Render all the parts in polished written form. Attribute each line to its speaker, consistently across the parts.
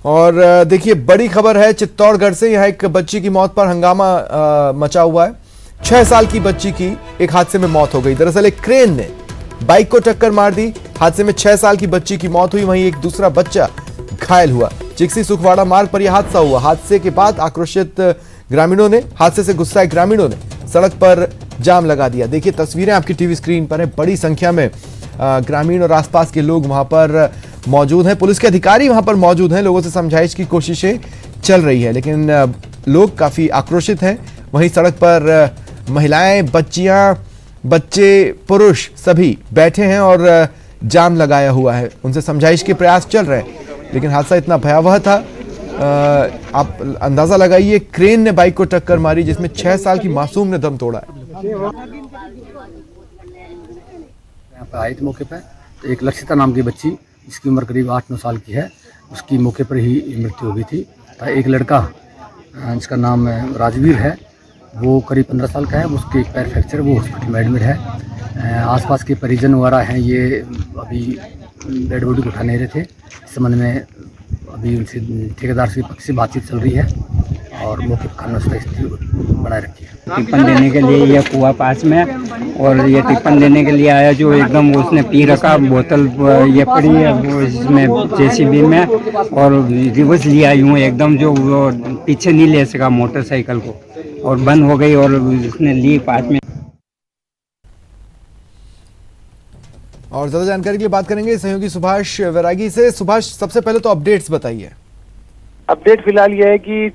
Speaker 1: और देखिए बड़ी खबर है चित्तौड़गढ़ से। यहाँ एक बच्ची की मौत पर हंगामा मचा हुआ है। 6 साल की बच्ची की एक हादसे में मौत हो गई। दरअसल एक क्रेन ने बाइक को टक्कर मार दी। हादसे में 6 साल की बच्ची की मौत हुई, वहीं एक दूसरा बच्चा घायल हुआ। चिक्सी सुखवाड़ा मार्ग पर यह हादसा हुआ। हादसे के बाद आक्रोशित ग्रामीणों ने, हादसे से गुस्साए ग्रामीणों ने सड़क पर जाम लगा दिया। देखिए तस्वीरें आपकी टीवी स्क्रीन पर है। बड़ी संख्या में ग्रामीण और आसपास के लोग वहां पर मौजूद हैं। पुलिस के अधिकारी वहां पर मौजूद हैं। लोगों से समझाइश की कोशिशें चल रही है, लेकिन लोग काफी आक्रोशित हैं। वहीं सड़क पर महिलाएं, बच्चियां, बच्चे, पुरुष सभी बैठे हैं और जाम लगाया हुआ है। उनसे समझाइश के प्रयास चल रहे हैं, लेकिन हादसा इतना भयावह था। आप अंदाजा लगाइए, क्रेन ने बाइक को टक्कर मारी जिसमें 6 साल की मासूम ने दम तोड़ा है।
Speaker 2: यहाँ पर आए थे मौके पर, तो एक लक्षिता नाम की बच्ची जिसकी उम्र करीब 8-9 साल की है, उसकी मौके पर ही मृत्यु हो गई थी। एक लड़का जिसका नाम राजवीर है, वो करीब 15 साल का है। उसके एक पैर फ्रैक्चर, वो हॉस्पिटल में एडमिट है। आसपास के परिजन वगैरह हैं, ये अभी डेड बॉडी को उठा नहीं रहे थे। इस संबंध में अभी उनसे ठेकेदार के पक्ष से बातचीत चल रही है और मौके पर कानून स्थिति बनाए रखी है।
Speaker 3: टिप्पण देने के लिए ये कुआ पास में, और ये टिप्पण देने के लिए आया जो एकदम उसने पी रखा, बोतल ये पड़ी है वो इसमें जेसीबी में, और रिवर्स लिया यूँ एकदम, जो वो पीछे नहीं ले सका मोटरसाइकिल को, और बंद हो गई और उसने ली पास में।
Speaker 1: और ज्यादा जानकारी के लिए बात करेंगे सहयोगी सुभाष वैरागी से। सुभाष, सबसे पहले तो अपडेट्स बताइए।
Speaker 4: अपडेट फिलहाल यह है कि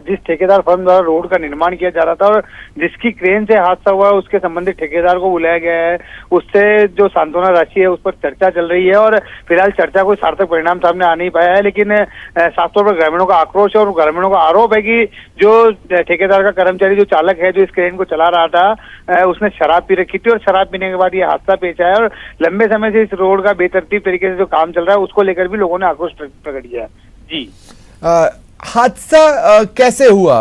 Speaker 4: जिस ठेकेदार फर्म द्वारा रोड का निर्माण किया जा रहा था और जिसकी क्रेन से हादसा हुआ, उसके संबंधित ठेकेदार को बुलाया गया है। उससे जो सांत्वना राशि है उस पर चर्चा चल रही है और फिलहाल चर्चा कोई सार्थक परिणाम सामने आ नहीं पाया है। लेकिन साफ तौर पर ग्रामीणों का आक्रोश है और ग्रामीणों का आरोप है कि जो ठेकेदार का कर्मचारी, जो चालक है, जो इस क्रेन को चला रहा था, उसने शराब पी रखी थी और शराब पीने के बाद ये हादसा पेश आया। और लंबे समय से इस रोड का बेतरतीब तरीके से जो काम चल रहा है उसको लेकर भी लोगों ने आक्रोश प्रकट किया। जी,
Speaker 1: हादसा कैसे हुआ,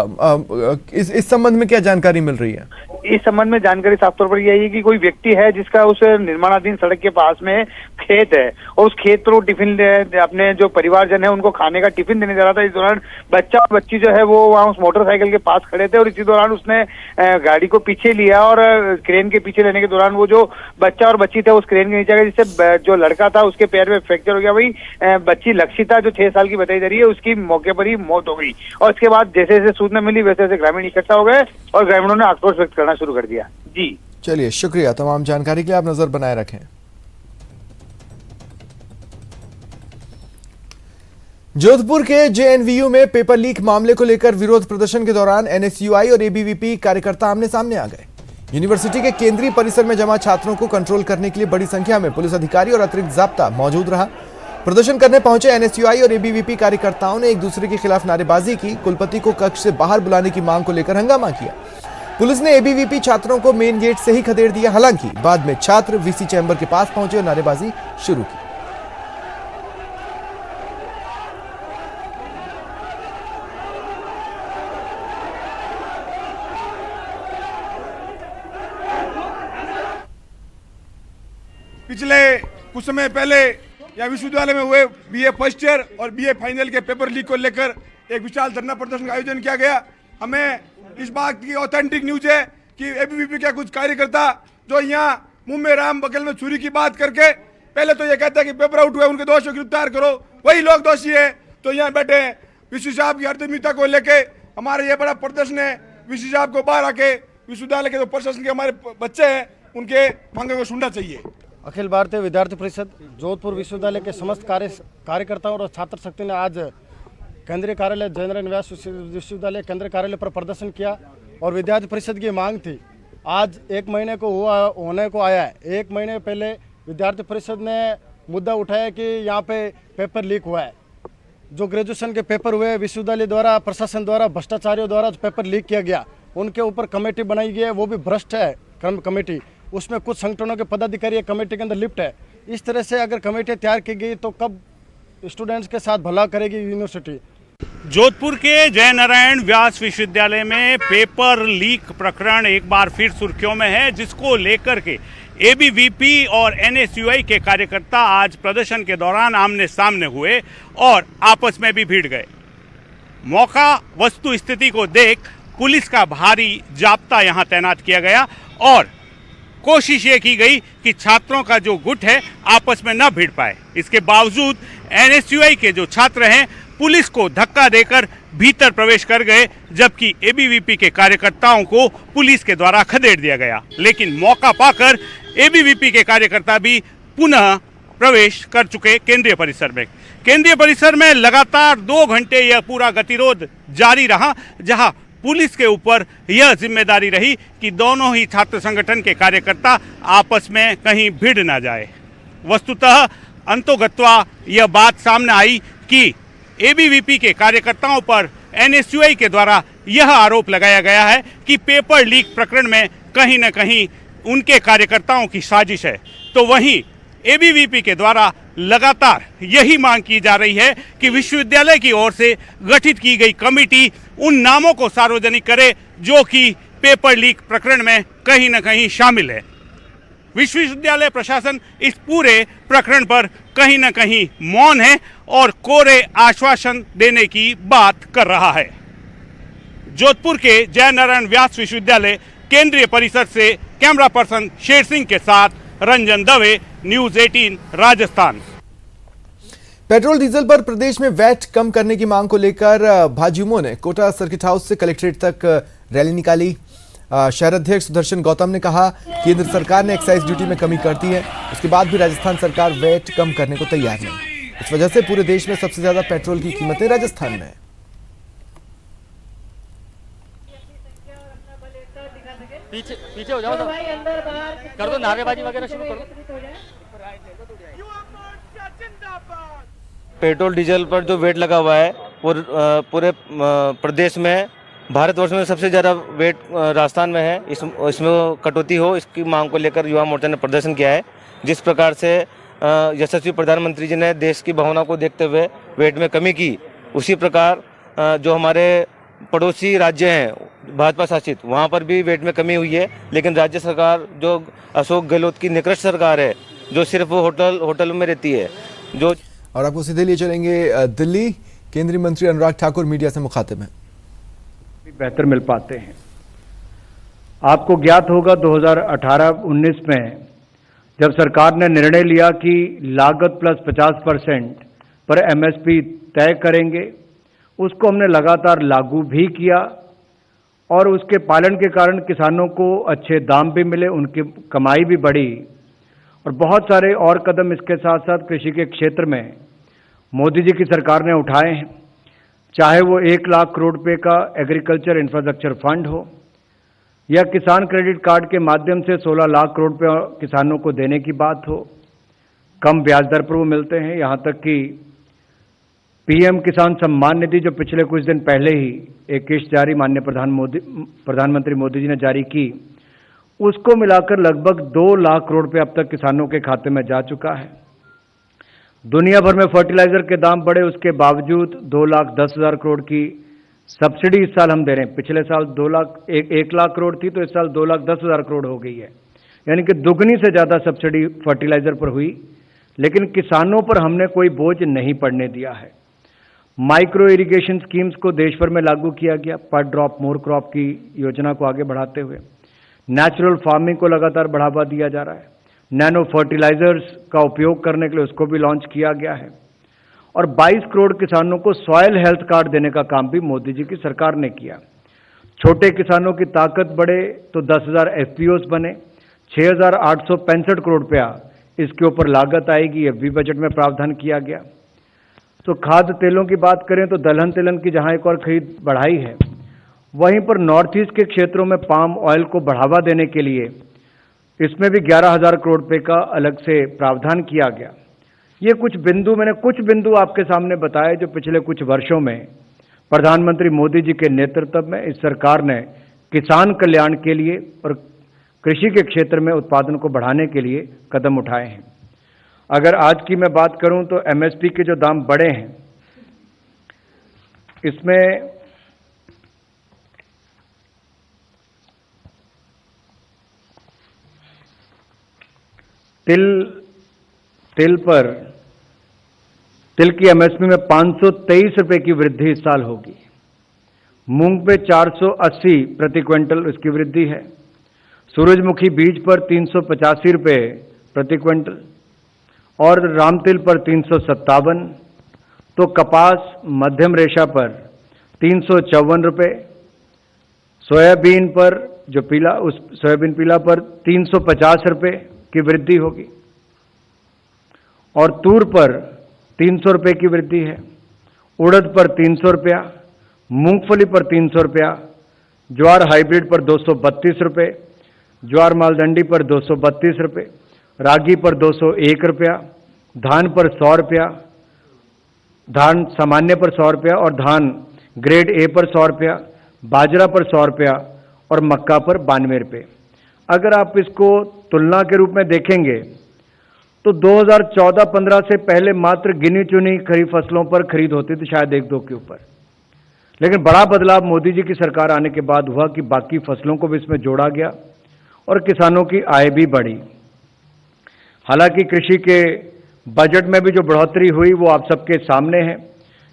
Speaker 1: इस संबंध में क्या जानकारी मिल रही है?
Speaker 4: इस संबंध में जानकारी साफ तौर पर यही है कि कोई व्यक्ति है जिसका उस निर्माणाधीन सड़क के पास में खेत है और उस खेत पर वो टिफिन अपने जो परिवारजन है उनको खाने का टिफिन देने जा रहा था। इस दौरान बच्चा और बच्ची जो है वो वहाँ उस मोटरसाइकिल के पास खड़े थे और इसी दौरान उसने गाड़ी को पीछे लिया और क्रेन के पीछे लेने के दौरान वो जो बच्चा और बच्ची थे उस क्रेन के नीचे आ गए, जिससे जो लड़का था उसके पैर में फ्रैक्चर हो गया। वही बच्ची लक्षिता जो 6 साल की बताई जा रही है, उसकी मौके पर ही मौत हो गई। और इसके बाद जैसे जैसे सूचना मिली वैसे वैसे ग्रामीण इकट्ठा हो गए और ग्रामीणों ने आक्रोश व्यक्त करना शुरू कर दिया। जी
Speaker 1: चलिए, शुक्रिया तमाम जानकारी के लिए। आप नजर बनाए रखें। जोधपुर के जेएनवीयू में पेपर लीक मामले को लेकर विरोध प्रदर्शन के दौरान एनएसयूआई और एबीवीपी कार्यकर्ता आमने सामने आ गए। यूनिवर्सिटी के केंद्रीय परिसर में जमा छात्रों को कंट्रोल करने के लिए बड़ी संख्या में पुलिस अधिकारी और अतिरिक्त जाब्ता मौजूद रहा। प्रदर्शन करने पहुंचे एनएसयूआई और एबीवीपी कार्यकर्ताओं ने एक दूसरे के खिलाफ नारेबाजी की। कुलपति को कक्ष से बाहर बुलाने की मांग को लेकर हंगामा किया। पुलिस ने एबीवीपी छात्रों को मेन गेट से ही खदेड़ दिया। हालांकि बाद में छात्र वीसी चैम्बर के पास पहुंचे और नारेबाजी शुरू की।
Speaker 5: पिछले कुछ समय पहले यहाँ विश्वविद्यालय में हुए बीए फर्स्ट ईयर और बीए फाइनल के पेपर लीक को लेकर एक विशाल धरना प्रदर्शन का आयोजन किया गया। हमें इस बात की ऑथेंटिक न्यूज है कि एबीवीपी का कुछ कार्यकर्ता जो यहाँ मुंह में राम बगल में छुरी की बात करके पहले तो ये कहता है कि पेपर आउट हुए, उनके दोषों को गिरफ्तार करो, वही लोग दोषी है। तो यहाँ बैठे विश्व साहब की अर्थमिता को लेके हमारा ये बड़ा प्रदर्शन है। विश्व साहब को बाहर आके विश्वविद्यालय के जो प्रशासन के हमारे बच्चे हैं उनके मांगे को सुनना चाहिए।
Speaker 6: अखिल भारतीय विद्यार्थी परिषद जोधपुर विश्वविद्यालय के समस्त कार्यकर्ताओं और छात्र शक्ति ने आज केंद्रीय कार्यालय जयनारायण व्यास विश्वविद्यालय केंद्रीय कार्यालय पर प्रदर्शन किया और विद्यार्थी परिषद की मांग थी। आज 1 महीने को होने को आया है। 1 महीने पहले विद्यार्थी परिषद ने मुद्दा उठाया कि यहाँ पे पेपर लीक हुआ है। जो ग्रेजुएशन के पेपर हुए विश्वविद्यालय द्वारा, प्रशासन द्वारा, भ्रष्टाचारियों द्वारा जो पेपर लीक किया गया, उनके ऊपर कमेटी बनाई गई है, वो भी भ्रष्ट है कमेटी। उसमें कुछ संगठनों के पदाधिकारी कमेटी के अंदर लिप्त है। इस तरह से अगर कमेटी तैयार की गई तो कब स्टूडेंट्स के साथ भला करेगी यूनिवर्सिटी।
Speaker 7: जोधपुर के जयनारायण व्यास विश्वविद्यालय में पेपर लीक प्रकरण एक बार फिर सुर्खियों में है, जिसको लेकर के एबीवीपी और एनएसयूआई के कार्यकर्ता आज प्रदर्शन के दौरान आमने सामने हुए और आपस में भी भिड़ गए। मौका वस्तु स्थिति को देख पुलिस का भारी जाब्ता यहां तैनात किया गया और कोशिश ये की गई कि छात्रों का जो गुट है आपस में न भिड़ पाए। इसके बावजूद एनएसयूआई के जो छात्र हैं पुलिस को धक्का देकर भीतर प्रवेश कर गए, जबकि एबीवीपी के कार्यकर्ताओं को पुलिस के द्वारा खदेड़ दिया गया। लेकिन मौका पाकर एबीवीपी के कार्यकर्ता भी पुनः प्रवेश कर चुके केंद्रीय परिसर में। केंद्रीय परिसर में लगातार 2 घंटे यह पूरा गतिरोध जारी रहा, जहां पुलिस के ऊपर यह जिम्मेदारी रही कि दोनों ही छात्र संगठन के कार्यकर्ता आपस में कहीं भिड़ ना जाए। वस्तुतः अंतोगत्वा यह बात सामने आई कि एबीवीपी के कार्यकर्ताओं पर एनएसयूआई के द्वारा यह आरोप लगाया गया है कि पेपर लीक प्रकरण में कहीं न कहीं उनके कार्यकर्ताओं की साजिश है। तो वहीं एबीवीपी के द्वारा लगातार यही मांग की जा रही है कि विश्वविद्यालय की ओर से गठित की गई कमेटी उन नामों को सार्वजनिक करे जो कि पेपर लीक प्रकरण में कहीं न कहीं शामिल है। विश्वविद्यालय प्रशासन इस पूरे प्रकरण पर कहीं न कहीं मौन है और कोरे आश्वासन देने की बात कर रहा है। जोधपुर के जयनारायण व्यास विश्वविद्यालय केंद्रीय परिसर से कैमरा पर्सन शेर सिंह के साथ Ranjan Dave, news 18 Rajasthan.
Speaker 1: Petrol diesel पर प्रदेश में वैट कम करने की मांग को लेकर भाजयुमो ने कोटा सर्किट हाउस से कलेक्ट्रेट तक रैली निकाली। शहर अध्यक्ष सुदर्शन गौतम ने कहा केंद्र सरकार ने एक्साइज ड्यूटी में कमी कर दी है, उसके बाद भी राजस्थान सरकार वैट कम करने को तैयार नहीं। इस वजह से पूरे देश में सबसे ज्यादा पेट्रोल की कीमतें राजस्थान में है।
Speaker 8: पीछे हो जाओ तो कर दो, नारेबाजी वगैरह शुरू करो।
Speaker 9: पेट्रोल डीजल पर जो वेट लगा हुआ है वो पूरे प्रदेश में, भारतवर्ष में सबसे ज़्यादा वेट राजस्थान में है। इसमें कटौती हो, इसकी मांग को लेकर युवा मोर्चा ने प्रदर्शन किया है। जिस प्रकार से यशस्वी प्रधानमंत्री जी ने देश की भावना को देखते हुए वेट में कमी की, उसी प्रकार जो हमारे पड़ोसी राज्य हैं भाजपा शासित, वहाँ पर भी वेट में कमी हुई है। लेकिन राज्य सरकार जो अशोक गहलोत की निकृष्ट सरकार है, जो सिर्फ होटल में रहती है, जो
Speaker 1: और आपको सीधे लिए चलेंगे दिल्ली। केंद्रीय मंत्री अनुराग ठाकुर मीडिया से मुखातिब हैं।
Speaker 10: बेहतर मिल पाते हैं। आपको ज्ञात होगा 2018-19 में जब सरकार ने निर्णय लिया कि लागत प्लस 50% पर एमएसपी तय करेंगे, उसको हमने लगातार लागू भी किया और उसके पालन के कारण किसानों को अच्छे दाम भी मिले, उनकी कमाई भी बढ़ी और बहुत सारे और कदम इसके साथ साथ कृषि के क्षेत्र में मोदी जी की सरकार ने उठाए हैं। चाहे वो 1 लाख करोड़ रुपए का एग्रीकल्चर इंफ्रास्ट्रक्चर फंड हो या किसान क्रेडिट कार्ड के माध्यम से 16 लाख करोड़ रुपए किसानों को देने की बात हो, कम ब्याज दर पर वो मिलते हैं। यहाँ तक कि पीएम किसान सम्मान निधि जो पिछले कुछ दिन पहले ही एक किस्त जारी माननीय प्रधानमंत्री मोदी जी ने जारी की, उसको मिलाकर लगभग 2 लाख करोड़ रुपए अब तक किसानों के खाते में जा चुका है। दुनिया भर में फर्टिलाइजर के दाम बढ़े, उसके बावजूद 2,10,000 करोड़ की सब्सिडी इस साल हम दे रहे हैं। पिछले साल 1 लाख करोड़ थी, तो इस साल 2,10,000 करोड़ हो गई है, यानी कि दुगनी से ज़्यादा सब्सिडी फर्टिलाइजर पर हुई। लेकिन किसानों पर हमने कोई बोझ नहीं पड़ने दिया है। माइक्रो इरिगेशन स्कीम्स को देश भर में लागू किया गया, पर ड्रॉप मोर क्रॉप की योजना को आगे बढ़ाते हुए नेचुरल फार्मिंग को लगातार बढ़ावा दिया जा रहा है। नैनो फर्टिलाइजर्स का उपयोग करने के लिए उसको भी लॉन्च किया गया है और 22 करोड़ किसानों को सॉयल हेल्थ कार्ड देने का काम भी मोदी जी की सरकार ने किया। छोटे किसानों की ताकत बढ़े तो 10,000 एफपीओस बने, 6,865 करोड़ रुपया इसके ऊपर लागत आएगी, ये भी बजट में प्रावधान किया गया। तो खाद्य तेलों की बात करें तो दलहन तेलन की जहां एक और खरीद बढ़ाई है, वहीं पर नॉर्थ ईस्ट के क्षेत्रों में पाम ऑयल को बढ़ावा देने के लिए इसमें भी 11,000 करोड़ रुपए का अलग से प्रावधान किया गया। ये मैंने कुछ बिंदु आपके सामने बताए जो पिछले कुछ वर्षों में प्रधानमंत्री मोदी जी के नेतृत्व में इस सरकार ने किसान कल्याण के लिए और कृषि के क्षेत्र में उत्पादन को बढ़ाने के लिए कदम उठाए हैं। अगर आज की मैं बात करूं तो एमएसपी के जो दाम बढ़े हैं, इसमें तिल की एमएसपी में 523 रुपए की वृद्धि इस साल होगी। मूंग पे 480 प्रति क्विंटल इसकी वृद्धि है। सूरजमुखी बीज पर 385 रुपये प्रति क्विंटल और रामतिल पर 357, तो कपास मध्यम रेशा पर 354 रुपये, सोयाबीन पर जो सोयाबीन पीला पर 350 रुपये की वृद्धि होगी और तूर पर 300 रुपये की वृद्धि है। उड़द पर 300 रुपया, मूंगफली पर 300 रुपया, ज्वार हाइब्रिड पर 232 रुपये, ज्वार मालदंडी पर 232 रुपये, रागी पर 201 रुपया, धान पर 100 रुपया, धान सामान्य पर 100 रुपया और धान ग्रेड ए पर 100 रुपया, बाजरा पर 100 रुपया और मक्का पर 92 रुपये। अगर आप इसको तुलना के रूप में देखेंगे तो 2014-15 से पहले मात्र गिनी चुनी खरीफ फसलों पर खरीद होती थी, शायद 1-2 के ऊपर, लेकिन बड़ा बदलाव मोदी जी की सरकार आने के बाद हुआ कि बाकी फसलों को भी इसमें जोड़ा गया और किसानों की आय भी बढ़ी। हालांकि कृषि के बजट में भी जो बढ़ोतरी हुई वो आप सबके सामने है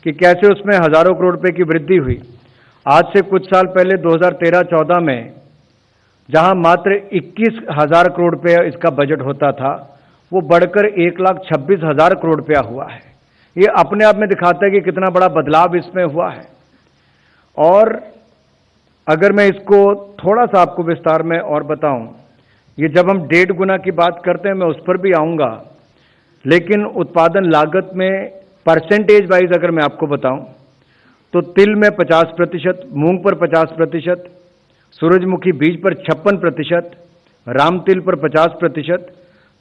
Speaker 10: कि कैसे उसमें हजारों करोड़ रुपए की वृद्धि हुई। आज से कुछ साल पहले 2013-14 में जहां मात्र 21,000 करोड़ रुपये इसका बजट होता था, वो बढ़कर 1,26,000 करोड़ रुपया हुआ है। ये अपने आप में दिखाता है कि कितना बड़ा बदलाव इसमें हुआ है। और अगर मैं इसको थोड़ा सा आपको विस्तार में और बताऊं, ये जब हम 1.5 गुना की बात करते हैं मैं उस पर भी आऊंगा, लेकिन उत्पादन लागत में परसेंटेज वाइज अगर मैं आपको बताऊं तो तिल में 50%, मूंग पर 50%, सूरजमुखी बीज पर 56%, रामतिल पर 50%,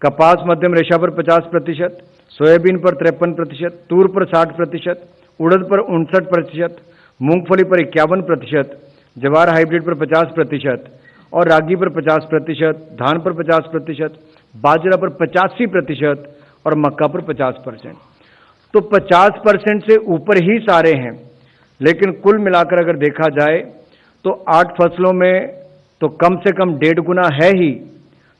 Speaker 10: कपास मध्यम रेशा पर 50%, सोयाबीन पर 53%, तूर पर 60%, उड़द पर 59%, मूंगफली पर 51%, ज्वार हाइब्रिड पर 50% और रागी पर 50%, धान पर 50%, बाजरा पर 85% और मक्का पर 50%। तो 50% से ऊपर ही सारे हैं, लेकिन कुल मिलाकर अगर देखा जाए तो 8 फसलों में तो कम से कम 1.5 गुना है ही।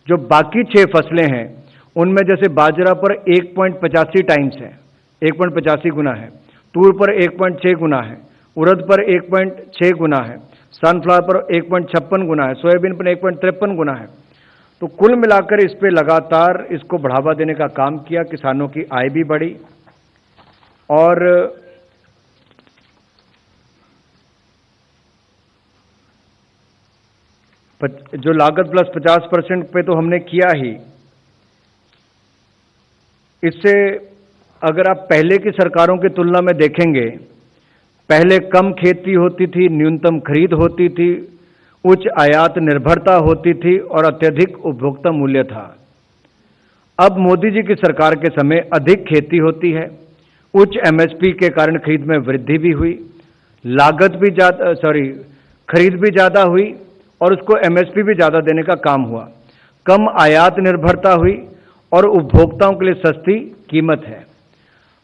Speaker 10: जो बाकी 6 फसलें हैं उनमें जैसे बाजरा पर 1.85 टाइम्स है, 1.85 गुना है, तूर पर 1.6 गुना है, उड़द पर 1.6 गुना है, सनफ्लावर पर 1.56 गुना है, सोयाबीन पर 1.53 गुना है। तो कुल मिलाकर इस पे लगातार इसको बढ़ावा देने का काम किया, किसानों की आय भी बढ़ी और जो लागत प्लस 50% पे तो हमने किया ही। इससे अगर आप पहले की सरकारों की तुलना में देखेंगे, पहले कम खेती होती थी, न्यूनतम खरीद होती थी, उच्च आयात निर्भरता होती थी और अत्यधिक उपभोक्ता मूल्य था। अब मोदी जी की सरकार के समय अधिक खेती होती है, उच्च एमएसपी के कारण खरीद में वृद्धि भी हुई, खरीद भी ज़्यादा हुई और उसको एमएसपी भी ज़्यादा देने का काम हुआ। कम आयात निर्भरता हुई और उपभोक्ताओं के लिए सस्ती कीमत है।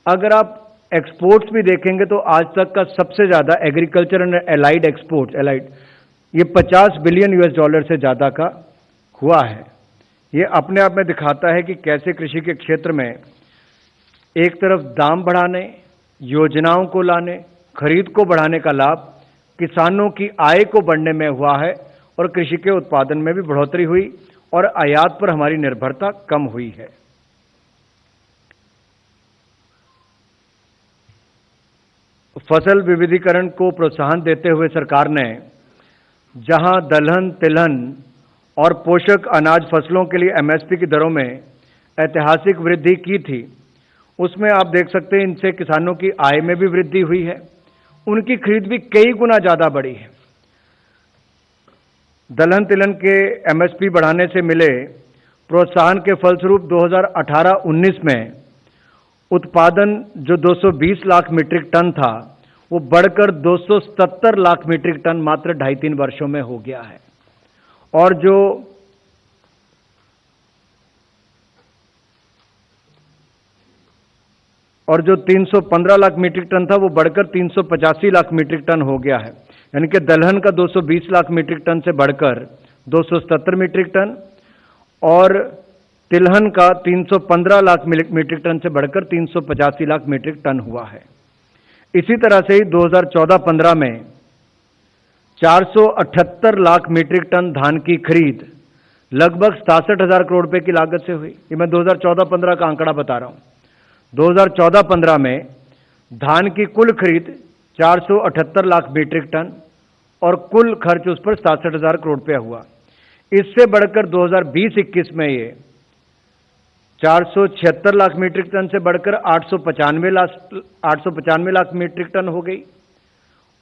Speaker 10: अगर आप एक्सपोर्ट्स भी देखेंगे तो आज तक का सबसे ज़्यादा एग्रीकल्चर एंड एलाइड एक्सपोर्ट्स, ये 50 बिलियन यूएस डॉलर से ज़्यादा का हुआ है। ये अपने आप में दिखाता है कि कैसे कृषि के क्षेत्र में एक तरफ दाम बढ़ाने, योजनाओं को लाने, खरीद को बढ़ाने का लाभ किसानों की आय को बढ़ने में हुआ है और कृषि के उत्पादन में भी बढ़ोतरी हुई और आयात पर हमारी निर्भरता कम हुई है। फसल विविधीकरण को प्रोत्साहन देते हुए सरकार ने जहां दलहन, तिलहन और पोषक अनाज फसलों के लिए एमएसपी की दरों में ऐतिहासिक वृद्धि की थी, उसमें आप देख सकते हैं इनसे किसानों की आय में भी वृद्धि हुई है, उनकी खरीद भी कई गुना ज़्यादा बढ़ी है। दलहन तिलहन के एमएसपी बढ़ाने से मिले प्रोत्साहन के फलस्वरूप 2018-19 में उत्पादन जो 220 लाख मीट्रिक टन था वो बढ़कर 277 लाख मीट्रिक टन मात्र 2.5-3 वर्षों में हो गया है। और जो 315 लाख मीट्रिक टन था वो बढ़कर 385 लाख मीट्रिक टन हो गया है। यानी कि दलहन का 220 लाख मीट्रिक टन से बढ़कर 277 मीट्रिक टन और तिलहन का 315 लाख मीट्रिक टन से बढ़कर 385 लाख मीट्रिक टन हुआ है। इसी तरह से ही 2014-15 में 478 लाख मीट्रिक टन धान की खरीद लगभग 67,000 करोड़ रुपए की लागत से हुई। ये मैं 2014-15 का आंकड़ा बता रहा हूं। 2014-15 में धान की कुल खरीद 478 लाख मीट्रिक टन और कुल खर्च उस पर 67,000 करोड़ रुपया हुआ। इससे बढ़कर 2020-21 में ये 476 लाख मीट्रिक टन से बढ़कर 895 लाख मीट्रिक टन हो गई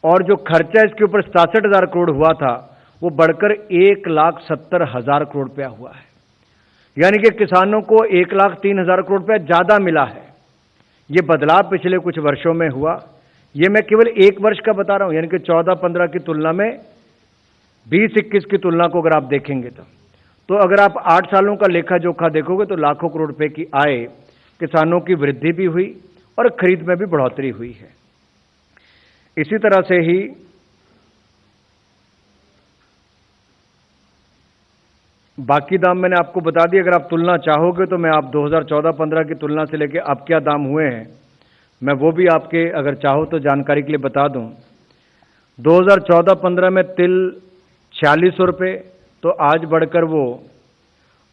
Speaker 10: और जो खर्चा इसके ऊपर 67,000 करोड़ हुआ था वो बढ़कर 1,70,000 करोड़ रुपया हुआ है। यानी कि किसानों को 1,03,000 करोड़ रुपया ज्यादा मिला है। ये बदलाव पिछले कुछ वर्षों में हुआ। ये मैं केवल एक वर्ष का बता रहा हूं, यानी कि 14-15 की तुलना में 20-21 की तुलना को अगर आप देखेंगे तो अगर आप 8 सालों का लेखा जोखा देखोगे तो लाखों करोड़ रुपए की आय किसानों की वृद्धि भी हुई और खरीद में भी बढ़ोतरी हुई है। इसी तरह से ही बाकी दाम मैंने आपको बता दिए। अगर आप तुलना चाहोगे तो मैं आप 2014-15 की तुलना से लेकर अब क्या दाम हुए हैं मैं वो भी आपके अगर चाहो तो जानकारी के लिए बता दूं। 2014-15 में तिल 4600 रुपये तो आज बढ़कर वो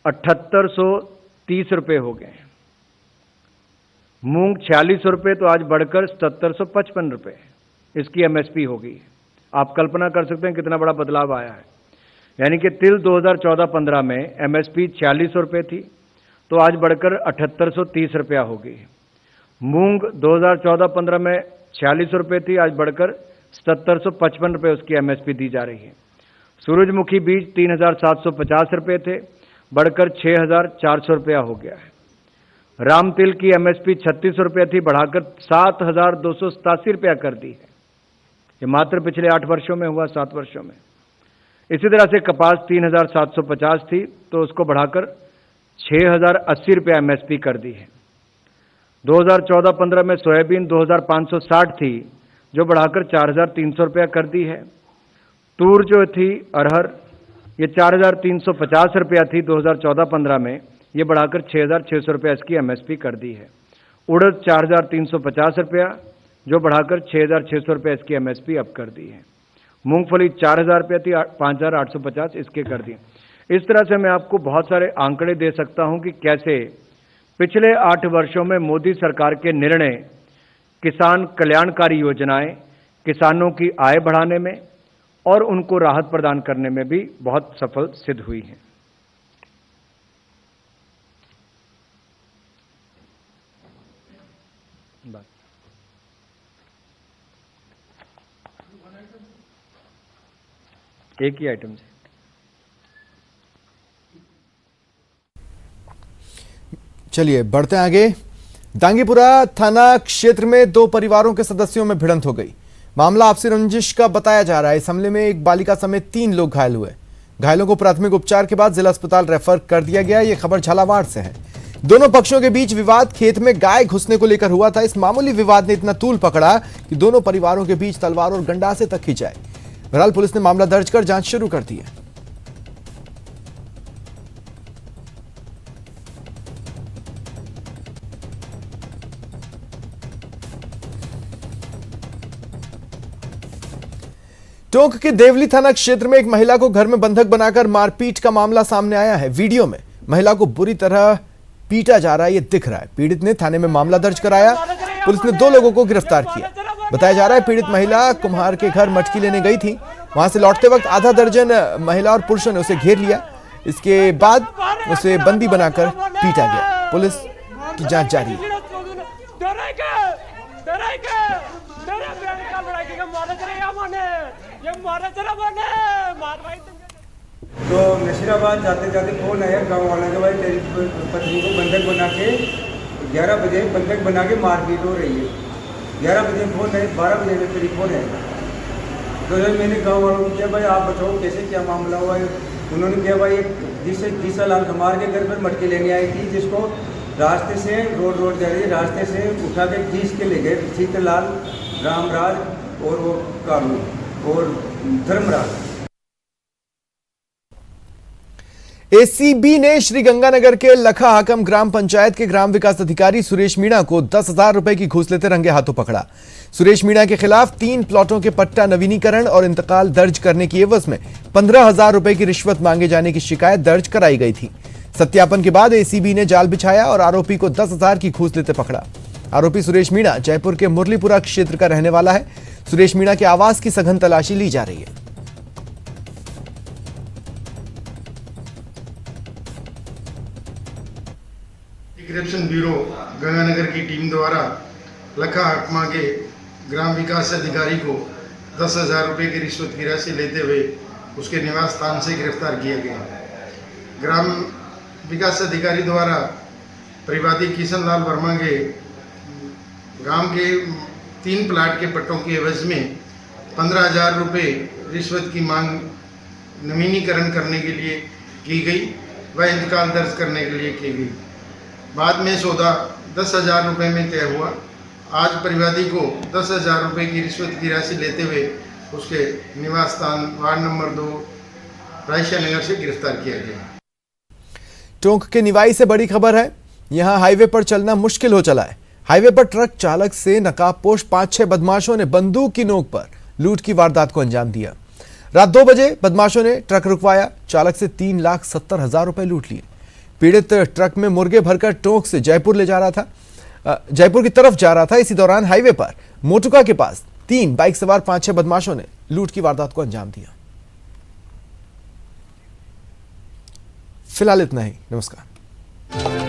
Speaker 10: 7830 रुपये हो गए। मूंग 4600 रुपये तो आज बढ़कर 7755 रुपये इसकी एमएसपी होगी। आप कल्पना कर सकते हैं कितना बड़ा बदलाव आया है। यानी कि तिल 2014-15 में एमएसपी 4600 रुपये थी तो आज बढ़कर 7830 रुपया हो गई। मूंग 2014-15 में 4600 रुपये थी, आज बढ़कर 7755 रुपये उसकी एमएसपी दी जा रही है। सूरजमुखी बीज 3750 रुपये थे, बढ़कर 6400 रुपया हो गया है। राम तिल की एमएसपी 3600 रुपये थी, बढ़ाकर 7287 रुपया कर दी है। ये मात्र पिछले 8 वर्षों में हुआ, 7 वर्षों में। इसी तरह से कपास 3750 थी तो उसको बढ़ाकर 6080 रुपया एमएसपी कर दी है। 2014-15 में सोयाबीन 2560 थी जो बढ़ाकर 4300 रुपया कर दी है। तूर जो थी अरहर ये 4350 रुपया थी 2014-15 में, ये बढ़ाकर 6600 रुपया इसकी एमएसपी कर दी है। उड़द 4350 रुपया जो बढ़ाकर 6600 रुपया इसकी एमएसपी अब कर दी है। मूंगफली 4000 रुपया थी, 5850 इसके कर दी। इस तरह से मैं आपको बहुत सारे आंकड़े दे सकता हूं कि कैसे पिछले 8 वर्षों में मोदी सरकार के निर्णय किसान कल्याणकारी योजनाएं किसानों की आय बढ़ाने में और उनको राहत प्रदान करने में भी बहुत सफल सिद्ध हुई हैं। एक ही आइटम से
Speaker 1: चलिए बढ़ते हैं आगे। दांगीपुरा थाना क्षेत्र में 2 परिवारों के सदस्यों में भिड़ंत हो गई। मामला आपसी रंजिश का बताया जा रहा है। इस हमले में एक बालिका समेत 3 लोग घायल हुए। घायलों को प्राथमिक उपचार के बाद जिला अस्पताल रेफर कर दिया गया। यह खबर झालावाड़ से है। दोनों पक्षों के बीच विवाद खेत में गाय घुसने को लेकर हुआ था। इस मामूली विवाद ने इतना तूल पकड़ा कि दोनों परिवारों के बीच तलवार और गंडासे तक खिंच आए। बहरहाल पुलिस ने मामला दर्ज कर जांच शुरू कर दी है। टोंक के देवली थाना क्षेत्र में एक महिला को घर में बंधक बनाकर मारपीट का मामला सामने आया है। वीडियो में महिला को बुरी तरह पीटा जा रहा है, ये दिख रहा है। पीड़ित ने थाने में मामला दर्ज कराया। पुलिस ने 2 लोगों को गिरफ्तार किया। बताया जा रहा है पीड़ित महिला कुम्हार के घर मटकी लेने गई थी। वहां से लौटते वक्त आधा दर्जन महिला और पुरुषों ने उसे घेर लिया। इसके बाद उसे बंदी बनाकर पीटा गया। पुलिस की जांच जारी है।
Speaker 11: तो नशीराबाद जाते जाते फोन आया गांव वालों के, भाई तेरी पत्नी को बंधक बना के 11 बजे बंधक बना के मारपीट हो रही है। 11 बजे फोन है, 12 बजे में तेरी फोन है। तो जब मैंने गांव वालों को किया भाई आप बताओ कैसे क्या मामला हुआ है। उन्होंने कहा भाई एक 20 लाल कुमार के घर पर मटकी लेने आई थी, जिसको रास्ते से रोड जा रही है, रास्ते से उठा के खींच के ले गए शीतलाल, रामराज और वो कानू और धर्मराज।
Speaker 1: एसीबी ने श्रीगंगानगर के लखा हाकम ग्राम पंचायत के ग्राम विकास अधिकारी सुरेश मीणा को 10,000 रुपए की घूस लेते रंगे हाथों पकड़ा। सुरेश मीणा के खिलाफ 3 प्लॉटों के पट्टा नवीनीकरण और इंतकाल दर्ज करने की एवज में 15,000 रुपए की रिश्वत मांगे जाने की शिकायत दर्ज कराई गई थी। सत्यापन के बाद एसीबी ने जाल बिछाया और आरोपी को 10,000 की घूस लेते पकड़ा। आरोपी सुरेश मीणा जयपुर के मुरलीपुरा क्षेत्र का रहने वाला है। सुरेश मीणा के आवास की सघन तलाशी ली जा रही है।
Speaker 12: करप्शन ब्यूरो गंगानगर की टीम द्वारा लखा हकमा के ग्राम विकास अधिकारी को 10,000 रुपये की रिश्वत की राशि लेते हुए उसके निवास स्थान से गिरफ्तार किया गया। ग्राम विकास अधिकारी द्वारा परिवादी किशन लाल वर्मा के गांव के 3 प्लाट के पट्टों के एवज में 15,000 रुपये रिश्वत की मांग नवीनीकरण करने के लिए की गई व इंतकाल दर्ज करने के लिए की गई। बाद में सौदा 10,000 रुपये में तय हुआ। आज परिवादी को 10,000 रुपये की रिश्वत की राशि लेते हुए उसके निवास स्थान वार्ड नंबर 2 रायशिया नगर से गिरफ्तार किया गया।
Speaker 1: टोंक के निवाई से बड़ी खबर है। यहां हाईवे पर चलना मुश्किल हो चला है। हाईवे पर ट्रक चालक से नकाबपोश 5-6 बदमाशों ने बंदूक की नोक पर लूट की वारदात को अंजाम दिया। रात 2 बजे बदमाशों ने ट्रक रुकवाया, चालक से 3,70,000 रुपए लूट लिए। पीड़ित ट्रक में मुर्गे भरकर टोंक से जयपुर की तरफ जा रहा था। इसी दौरान हाईवे पर मोटुका के पास 3 बाइक सवार 5-6 बदमाशों ने लूट की वारदात को अंजाम दिया। फिलहाल इतना ही। नमस्कार।